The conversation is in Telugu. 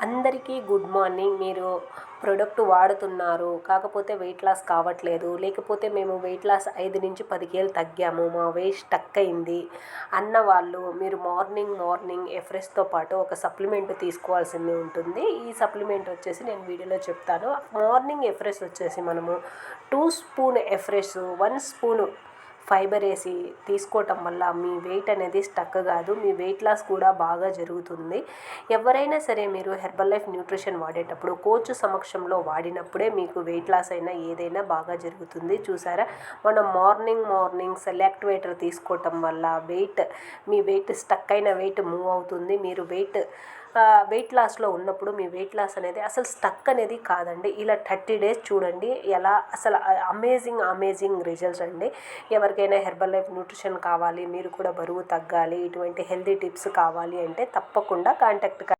అందరికీ గుడ్ మార్నింగ్. మీరు ప్రోడక్ట్ వాడుతున్నారు, కాకపోతే వెయిట్ లాస్ కావట్లేదు, లేకపోతే మేము వెయిట్ లాస్ 5 నుంచి 10 కేలు తగ్గాము, మా వెయిట్ స్టక్ అయింది అన్న వాళ్ళు మీరు మార్నింగ్ ఎఫ్రెష్తో పాటు ఒక సప్లిమెంట్ తీసుకోవాల్సింది ఉంటుంది. ఈ సప్లిమెంట్ వచ్చేసి నేను వీడియోలో చెప్తాను. మార్నింగ్ ఎఫ్రెష్ వచ్చేసి మనము 2 స్పూన్ ఎఫ్రెష్ 1 స్పూను ఫైబర్ వేసి తీసుకోవటం వల్ల మీ వెయిట్ అనేది స్టక్ కాదు, మీ వెయిట్ లాస్ కూడా బాగా జరుగుతుంది. ఎవరైనా సరే మీరు హెర్బల్ లైఫ్ న్యూట్రిషన్ వాడేటప్పుడు కోచ్ సమక్షంలో వాడినప్పుడే మీకు వెయిట్ లాస్ అయినా ఏదైనా బాగా జరుగుతుంది. చూసారా, మనం మార్నింగ్ సెలెక్ట్ వాటర్ తీసుకోవటం వల్ల మీ వెయిట్ స్టక్ అయిన వెయిట్ మూవ్ అవుతుంది. మీరు వెయిట్ లాస్లో ఉన్నప్పుడు మీ వెయిట్ లాస్ అనేది అసలు స్టక్ అనేది కాదండి. ఇలా 30 డేస్ చూడండి, ఎలా అసలు అమేజింగ్ రిజల్ట్స్ అండి. ఎవరికైనా హెర్బల్ లైఫ్ న్యూట్రిషన్ కావాలి, మీరు కూడా బరువు తగ్గాలి, ఇటువంటి హెల్తీ టిప్స్ కావాలి అంటే తప్పకుండా కాంటాక్ట్